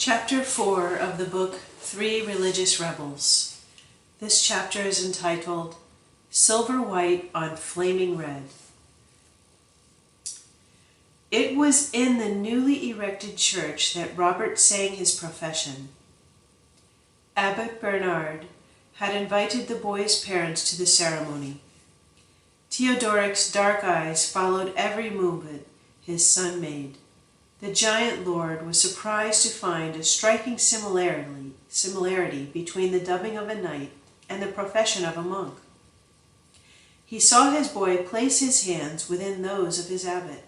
Chapter 4 of the book 3 Religious Rebels. This chapter is entitled Silver White on Flaming Red. It was in the newly erected church that Robert sang his profession. Abbot Bernard had invited the boy's parents to the ceremony. Theodoric's dark eyes followed every movement his son made. The giant lord was surprised to find a striking similarity between the dubbing of a knight and the profession of a monk. He saw his boy place his hands within those of his abbot,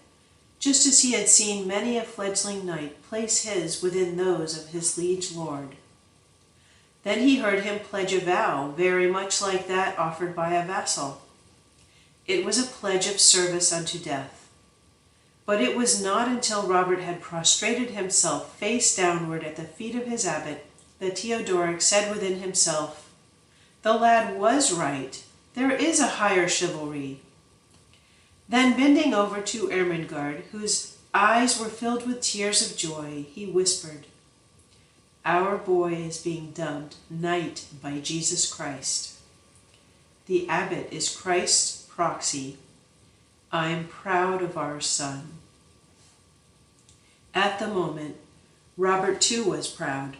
just as he had seen many a fledgling knight place his within those of his liege lord. Then he heard him pledge a vow very much like that offered by a vassal. It was a pledge of service unto death. But it was not until Robert had prostrated himself face downward at the feet of his abbot that Theodoric said within himself, "The lad was right. There is a higher chivalry." Then bending over to Ermengarde, whose eyes were filled with tears of joy, he whispered, "Our boy is being dubbed Knight by Jesus Christ. The abbot is Christ's proxy. I'm proud of our son." At the moment, Robert too was proud,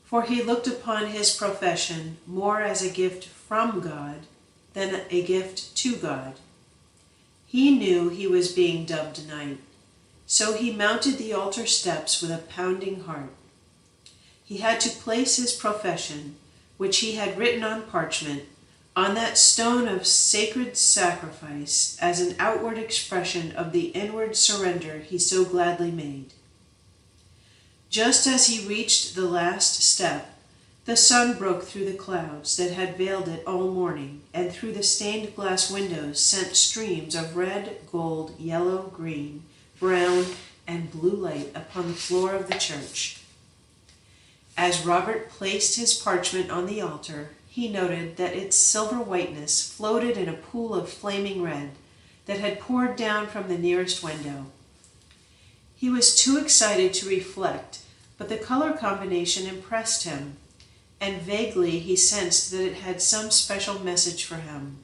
for he looked upon his profession more as a gift from God than a gift to God. He knew he was being dubbed knight, so he mounted the altar steps with a pounding heart. He had to place his profession, which he had written on parchment, on that stone of sacred sacrifice as an outward expression of the inward surrender he so gladly made. Just as he reached the last step, the sun broke through the clouds that had veiled it all morning, and through the stained glass windows sent streams of red, gold, yellow, green, brown, and blue light upon the floor of the church. As Robert placed his parchment on the altar, he noted that its silver whiteness floated in a pool of flaming red that had poured down from the nearest window. He was too excited to reflect, but the color combination impressed him, and vaguely he sensed that it had some special message for him.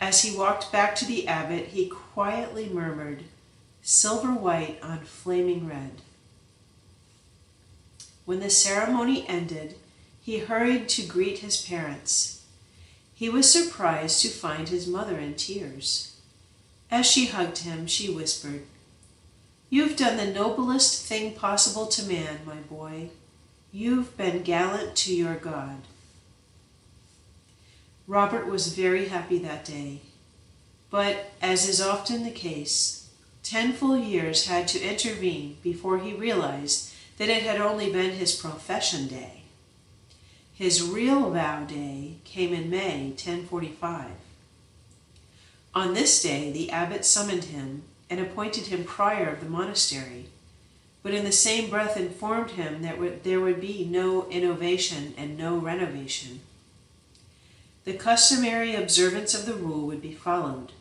As he walked back to the abbot, he quietly murmured, "Silver white on flaming red." When the ceremony ended, he hurried to greet his parents. He was surprised to find his mother in tears. As she hugged him, she whispered, "You've done the noblest thing possible to man, my boy. You've been gallant to your God." Robert was very happy that day, but, as is often the case, 10 full years had to intervene before he realized that it had only been his profession day. His real vow day came in May 1045. On this day, the abbot summoned him and appointed him prior of the monastery, but in the same breath informed him that there would be no innovation and no renovation. The customary observance of the rule would be followed.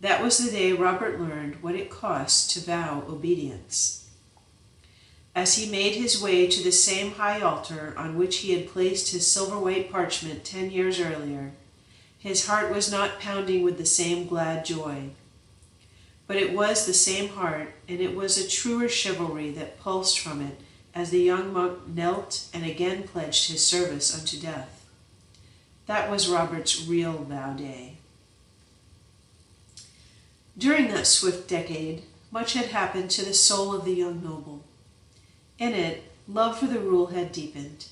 That was the day Robert learned what it cost to vow obedience. As he made his way to the same high altar on which he had placed his silver-white parchment 10 years earlier, his heart was not pounding with the same glad joy. But it was the same heart, and it was a truer chivalry that pulsed from it as the young monk knelt and again pledged his service unto death. That was Robert's real vow day. During that swift decade, much had happened to the soul of the young noble. In it, love for the rule had deepened.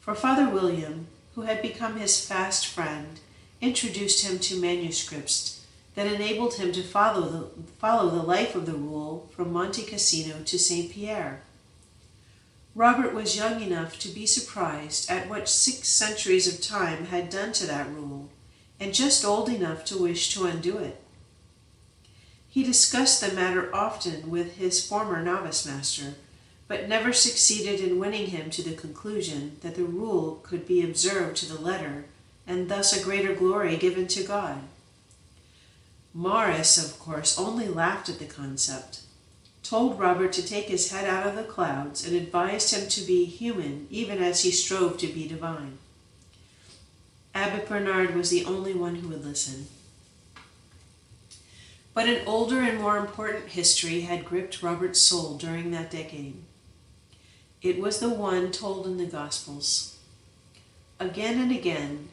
For Father William, who had become his fast friend, introduced him to manuscripts that enabled him to follow the life of the rule from Monte Cassino to St. Pierre. Robert was young enough to be surprised at what 6 centuries of time had done to that rule, and just old enough to wish to undo it. He discussed the matter often with his former novice master, but never succeeded in winning him to the conclusion that the rule could be observed to the letter, and thus a greater glory given to God. Maurice, of course, only laughed at the concept. told Robert to take his head out of the clouds and advised him to be human even as he strove to be divine. Abbot Bernard was the only one who would listen. But an older and more important history had gripped Robert's soul during that decade. It was the one told in the Gospels. Again and again,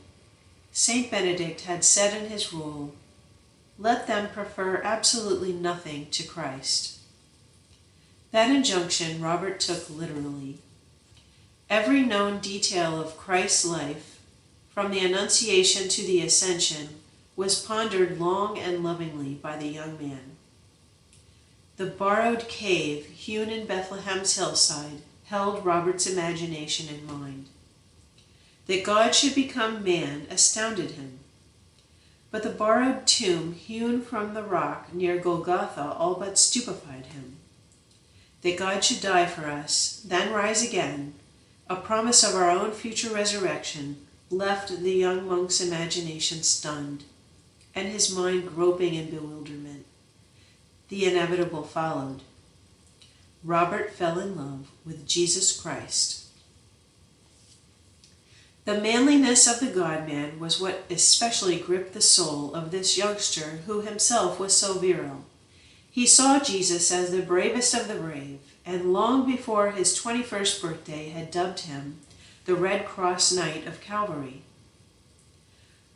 St. Benedict had said in his rule, "Let them prefer absolutely nothing to Christ." That injunction Robert took literally. Every known detail of Christ's life, from the Annunciation to the Ascension, was pondered long and lovingly by the young man. The borrowed cave hewn in Bethlehem's hillside held Robert's imagination in mind. That God should become man astounded him. But the borrowed tomb hewn from the rock near Golgotha all but stupefied him. That God should die for us, then rise again, a promise of our own future resurrection, left the young monk's imagination stunned, and his mind groping in bewilderment. The inevitable followed. Robert fell in love with Jesus Christ. The manliness of the God-man was what especially gripped the soul of this youngster who himself was so virile. He saw Jesus as the bravest of the brave, and long before his 21st birthday had dubbed him the Red Cross Knight of Calvary.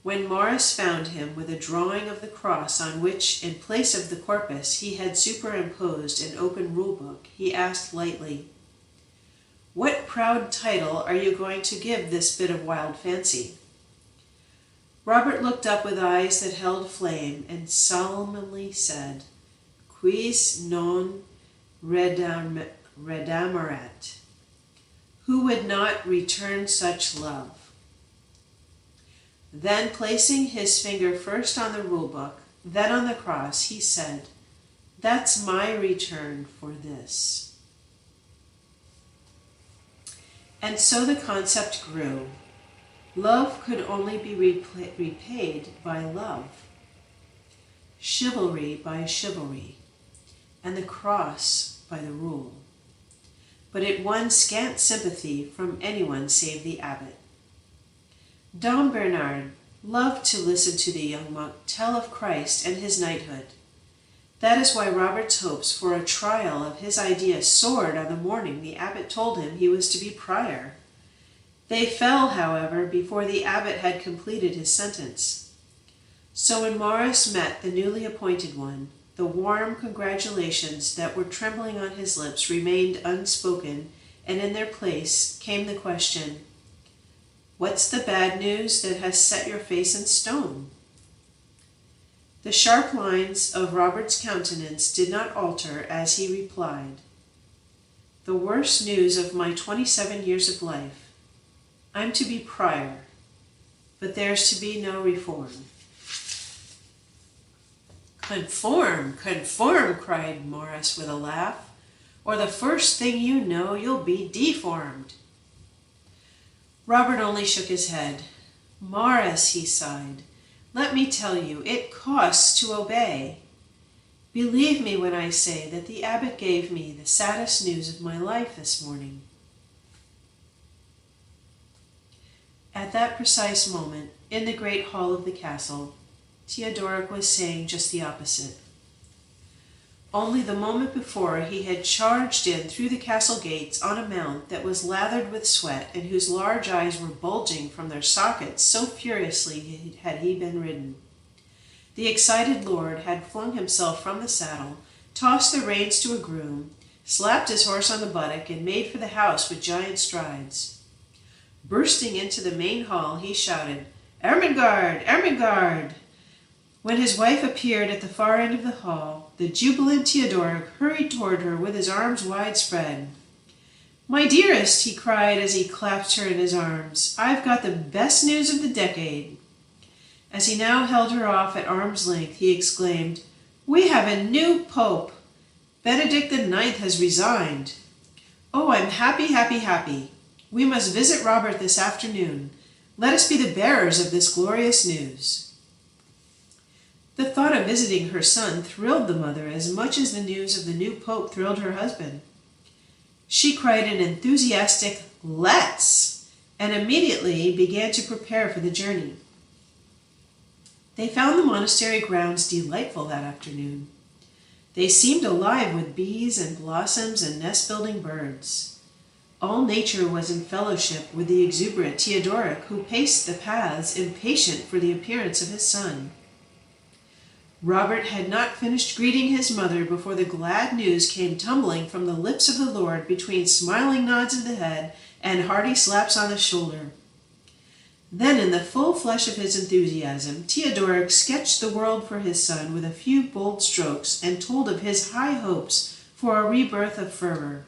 When Morris found him with a drawing of the cross on which, in place of the corpus, he had superimposed an open rulebook, he asked lightly, "What proud title are you going to give this bit of wild fancy?" Robert looked up with eyes that held flame and solemnly said, "Quis non redamerat?" Who would not return such love? Then, placing his finger first on the rulebook, then on the cross, he said, "That's my return for this." And so the concept grew. Love could only be repaid by love. Chivalry by chivalry, and the cross by the rule. But it won scant sympathy from anyone save the abbot. Dom Bernard loved to listen to the young monk tell of Christ and his knighthood. That is why Robert's hopes for a trial of his idea soared on the morning the abbot told him he was to be prior. They fell, however, before the abbot had completed his sentence. So when Morris met the newly appointed one, the warm congratulations that were trembling on his lips remained unspoken, and in their place came the question, "What's the bad news that has set your face in stone?" The sharp lines of Robert's countenance did not alter as he replied, "The worst news of my 27 years of life. I'm to be prior, but there's to be no reform." "Conform, conform," cried Morris with a laugh, "or the first thing you know you'll be deformed." Robert only shook his head. "Morris," he sighed, "let me tell you, it costs to obey. Believe me when I say that the abbot gave me the saddest news of my life this morning." At that precise moment, in the great hall of the castle, Theodoric was saying just the opposite. Only the moment before he had charged in through the castle gates on a mount that was lathered with sweat and whose large eyes were bulging from their sockets, so furiously had he been ridden. The excited lord had flung himself from the saddle, tossed the reins to a groom, slapped his horse on the buttock, and made for the house with giant strides. Bursting into the main hall, he shouted, "Ermengarde! Ermengarde!" When his wife appeared at the far end of the hall, the jubilant Theodoric hurried toward her with his arms wide spread. "My dearest," he cried as he clasped her in his arms, "I've got the best news of the decade." As he now held her off at arm's length, he exclaimed, "We have a new pope! Benedict the Ninth has resigned. Oh, I'm happy, happy, happy. We must visit Robert this afternoon. Let us be the bearers of this glorious news." The thought of visiting her son thrilled the mother as much as the news of the new pope thrilled her husband. She cried an enthusiastic "Let's!" and immediately began to prepare for the journey. They found the monastery grounds delightful that afternoon. They seemed alive with bees and blossoms and nest-building birds. All nature was in fellowship with the exuberant Theodoric, who paced the paths, impatient for the appearance of his son. Robert had not finished greeting his mother before the glad news came tumbling from the lips of the Lord between smiling nods of the head and hearty slaps on the shoulder. Then, in the full flush of his enthusiasm, Theodoric sketched the world for his son with a few bold strokes and told of his high hopes for a rebirth of fervor.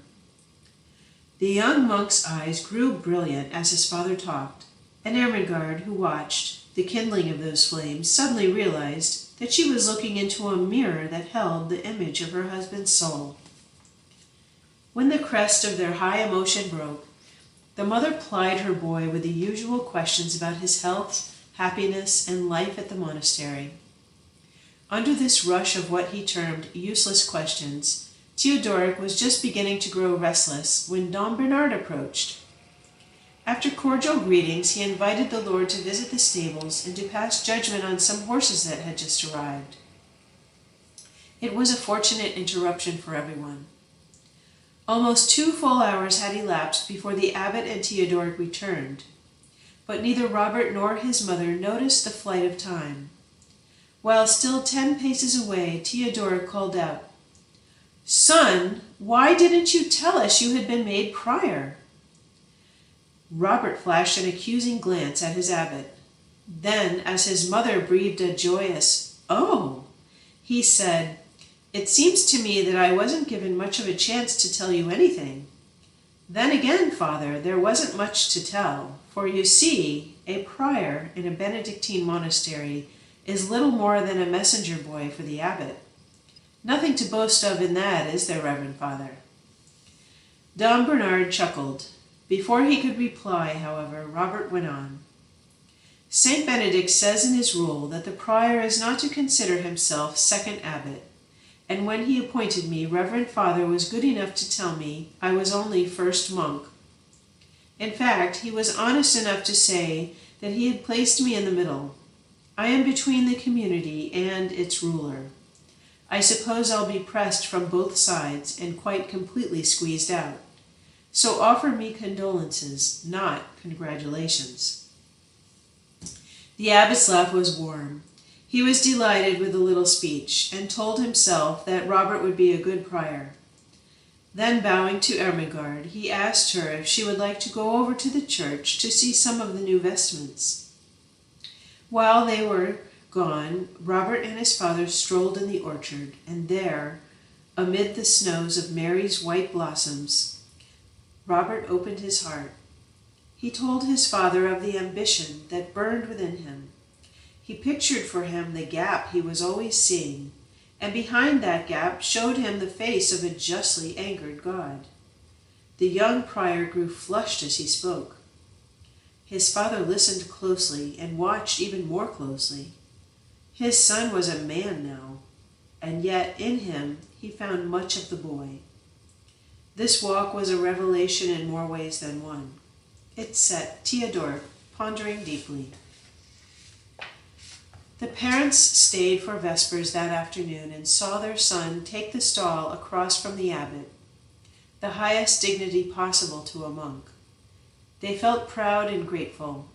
The young monk's eyes grew brilliant as his father talked, and Ermengarde, who watched the kindling of those flames, suddenly realized that she was looking into a mirror that held the image of her husband's soul. When the crest of their high emotion broke, the mother plied her boy with the usual questions about his health, happiness, and life at the monastery. Under this rush of what he termed useless questions, Theodoric was just beginning to grow restless when Dom Bernard approached. After cordial greetings, he invited the Lord to visit the stables and to pass judgment on some horses that had just arrived. It was a fortunate interruption for everyone. Almost 2 full hours had elapsed before the abbot and Theodoric returned, but neither Robert nor his mother noticed the flight of time. While still 10 paces away, Theodoric called out, "Son, why didn't you tell us you had been made prior?" Robert flashed an accusing glance at his abbot. Then, as his mother breathed a joyous "Oh," he said, "It seems to me that I wasn't given much of a chance to tell you anything." "Then again, Father, there wasn't much to tell, for you see, a prior in a Benedictine monastery is little more than a messenger boy for the abbot. Nothing to boast of in that, is there, Reverend Father?" Dom Bernard chuckled. Before he could reply, however, Robert went on. "St. Benedict says in his rule that the prior is not to consider himself second abbot, and when he appointed me, Reverend Father was good enough to tell me I was only first monk. In fact, he was honest enough to say that he had placed me in the middle. I am between the community and its ruler. I suppose I'll be pressed from both sides and quite completely squeezed out. So offer me condolences, not congratulations." The abbot's laugh was warm. He was delighted with the little speech, and told himself that Robert would be a good prior. Then, bowing to Ermengarde, he asked her if she would like to go over to the church to see some of the new vestments. While they were gone, Robert and his father strolled in the orchard, and there, amid the snows of Mary's white blossoms, Robert opened his heart. He told his father of the ambition that burned within him. He pictured for him the gap he was always seeing, and behind that gap showed him the face of a justly angered God. The young prior grew flushed as he spoke. His father listened closely and watched even more closely. His son was a man now, and yet in him he found much of the boy. This walk was a revelation in more ways than one. It set Theodoric pondering deeply. The parents stayed for vespers that afternoon and saw their son take the stall across from the abbot, the highest dignity possible to a monk. They felt proud and grateful.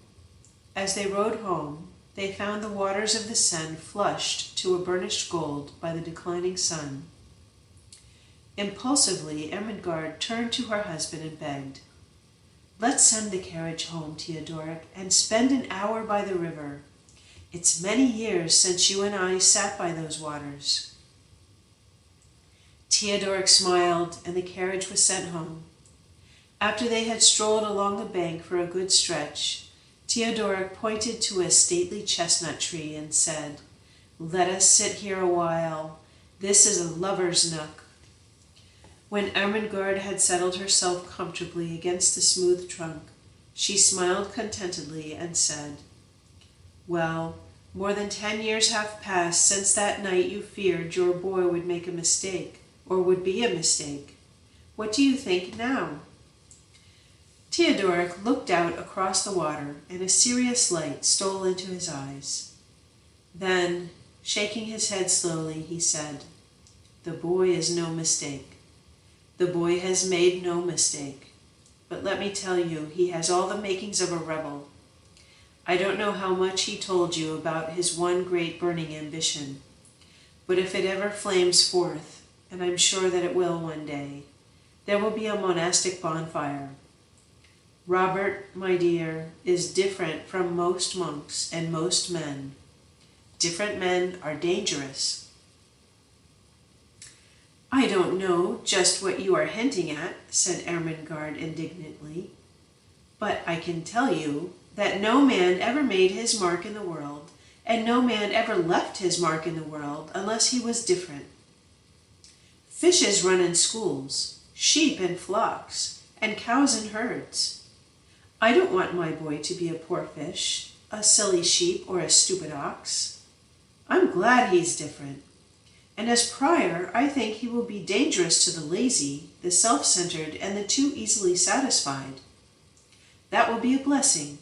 As they rode home, they found the waters of the Seine flushed to a burnished gold by the declining sun. Impulsively, Ermengarde turned to her husband and begged, "Let's send the carriage home, Theodoric, and spend an hour by the river. It's many years since you and I sat by those waters." Theodoric smiled, and the carriage was sent home. After they had strolled along the bank for a good stretch, Theodoric pointed to a stately chestnut tree and said, "Let us sit here a while. This is a lover's nook." When Ermengarde had settled herself comfortably against the smooth trunk, she smiled contentedly and said, "Well, More than 10 years have passed since that night you feared your boy would make a mistake, or would be a mistake. What do you think now?" Theodoric looked out across the water, and a serious light stole into his eyes. Then, shaking his head slowly, he said, "The boy is no mistake. The boy has made no mistake. But let me tell you, he has all the makings of a rebel. I don't know how much he told you about his one great burning ambition, but if it ever flames forth, and I'm sure that it will one day, there will be a monastic bonfire. Robert, my dear, is different from most monks and most men. Different men are dangerous." "I don't know just what you are hinting at," said Ermengarde indignantly, "but I can tell you that no man ever made his mark in the world, and no man ever left his mark in the world unless he was different. Fishes run in schools, sheep in flocks, and cows in herds. I don't want my boy to be a poor fish, a silly sheep, or a stupid ox. I'm glad he's different. And as prior, I think he will be dangerous to the lazy, the self-centered, and the too easily satisfied. That will be a blessing.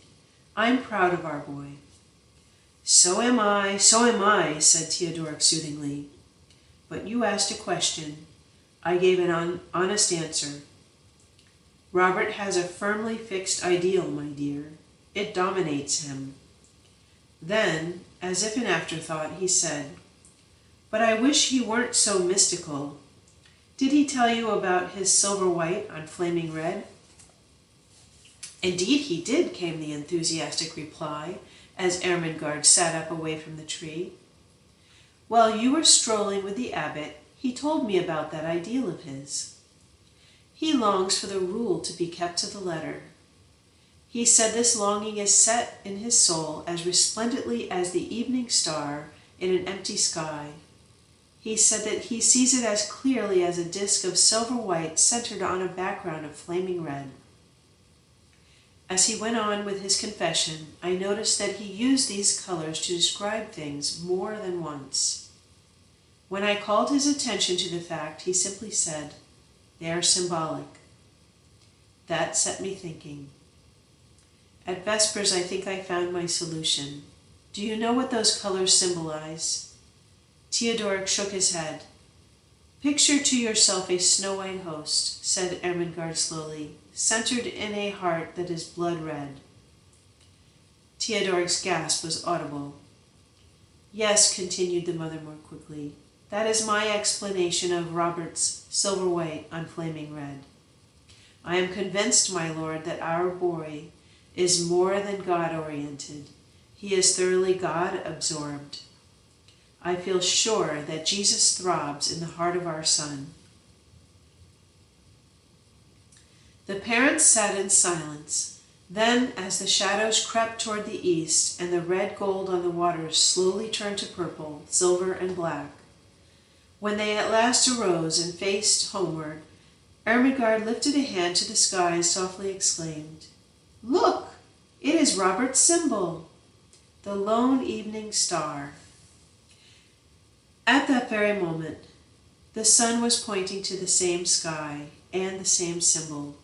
I'm proud of our boy." So am I, said Theodoric soothingly. "But you asked a question. I gave an honest answer. Robert has a firmly fixed ideal, my dear. It dominates him." Then, as if in afterthought, he said, "But I wish he weren't so mystical. Did he tell you about his silver white on flaming red?" "Indeed he did," came the enthusiastic reply, as Ermengarde sat up away from the tree. "While you were strolling with the abbot, he told me about that ideal of his. He longs for the rule to be kept to the letter. He said this longing is set in his soul as resplendently as the evening star in an empty sky. He said that he sees it as clearly as a disk of silver white centered on a background of flaming red." As he went on with his confession, I noticed that he used these colors to describe things more than once. When I called his attention to the fact, he simply said, "They are symbolic." That set me thinking. At vespers, I think I found my solution. Do you know what those colors symbolize? Theodoric shook his head. "Picture to yourself a snow-white host," said Ermengarde slowly, "centered in a heart that is blood red." Theodoric's gasp was audible. "Yes," continued the mother more quickly, "that is my explanation of Robert's silver white on flaming red. I am convinced, my lord, that our boy is more than God-oriented. He is thoroughly God-absorbed. I feel sure that Jesus throbs in the heart of our son." The parents sat in silence. Then, as the shadows crept toward the east and the red gold on the waters slowly turned to purple, silver, and black, when they at last arose and faced homeward, Ermengarde lifted a hand to the sky and softly exclaimed, "Look! It is Robert's symbol, the lone evening star." At that very moment, the sun was pointing to the same sky and the same symbol.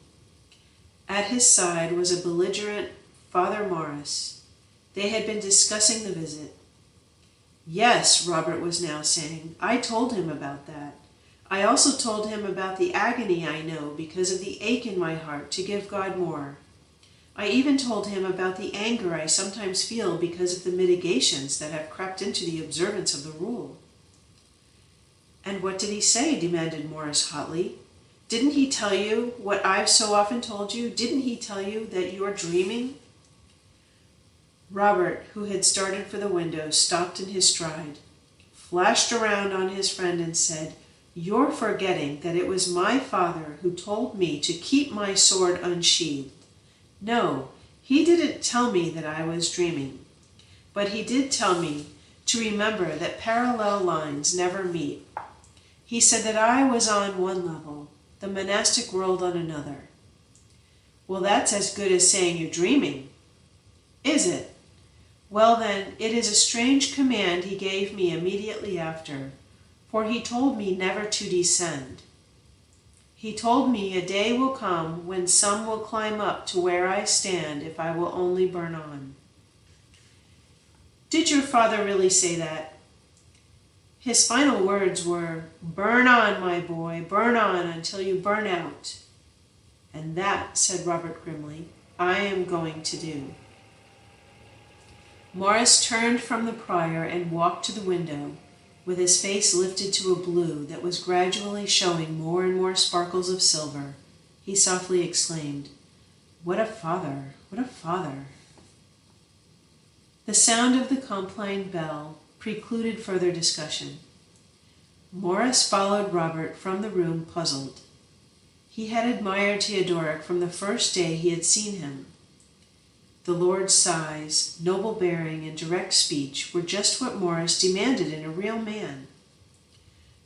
At his side was a belligerent Father Morris. They had been discussing the visit. "Yes," Robert was now saying, "I told him about that. I also told him about the agony I know because of the ache in my heart to give God more. I even told him about the anger I sometimes feel because of the mitigations that have crept into the observance of the rule." "And what did he say?" demanded Morris hotly. "Didn't he tell you what I've so often told you? Didn't he tell you that you're dreaming?" Robert, who had started for the window, stopped in his stride, flashed around on his friend and said, "You're forgetting that it was my father who told me to keep my sword unsheathed. No, he didn't tell me that I was dreaming, but he did tell me to remember that parallel lines never meet. He said that I was on one level, the monastic world on another." "Well, that's as good as saying you're dreaming." "Is it? Well then, it is a strange command he gave me immediately after, for he told me never to descend. He told me a day will come when some will climb up to where I stand if I will only burn on. Did your father really say that? His final words were, "Burn on, my boy, burn on until you burn out." And that, said Robert grimly, I am going to do. Morris turned from the prior and walked to the window, with his face lifted to a blue that was gradually showing more and more sparkles of silver. He softly exclaimed, "What a father! What a father!" The sound of the Compline bell precluded further discussion. Morris followed Robert from the room puzzled. He had admired Theodoric from the first day he had seen him. The Lord's size, noble bearing, and direct speech were just what Morris demanded in a real man.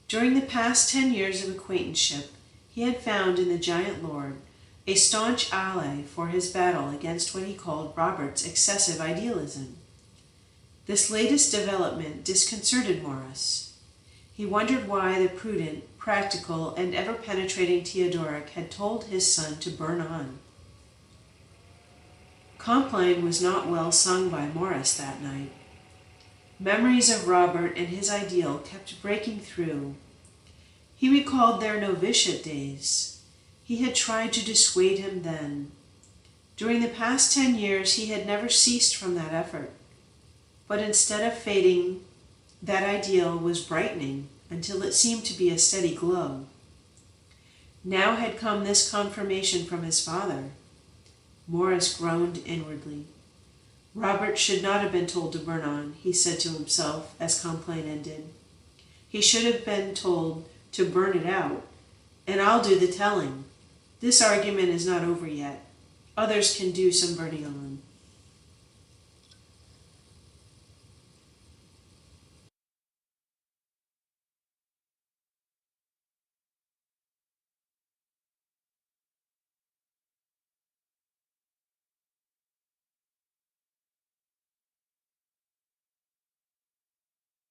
During the past 10 years of acquaintanceship, he had found in the giant lord a staunch ally for his battle against what he called Robert's excessive idealism. This latest development disconcerted Morris. He wondered why the prudent, practical, and ever-penetrating Theodoric had told his son to burn on. Compline was not well sung by Morris that night. Memories of Robert and his ideal kept breaking through. He recalled their novitiate days. He had tried to dissuade him then. During the past 10 years he had never ceased from that effort. But instead of fading, that ideal was brightening until it seemed to be a steady glow. Now had come this confirmation from his father. Morris groaned inwardly. Robert should not have been told to burn on, he said to himself as Compline ended. He should have been told to burn it out, and I'll do the telling. This argument is not over yet. Others can do some burning on.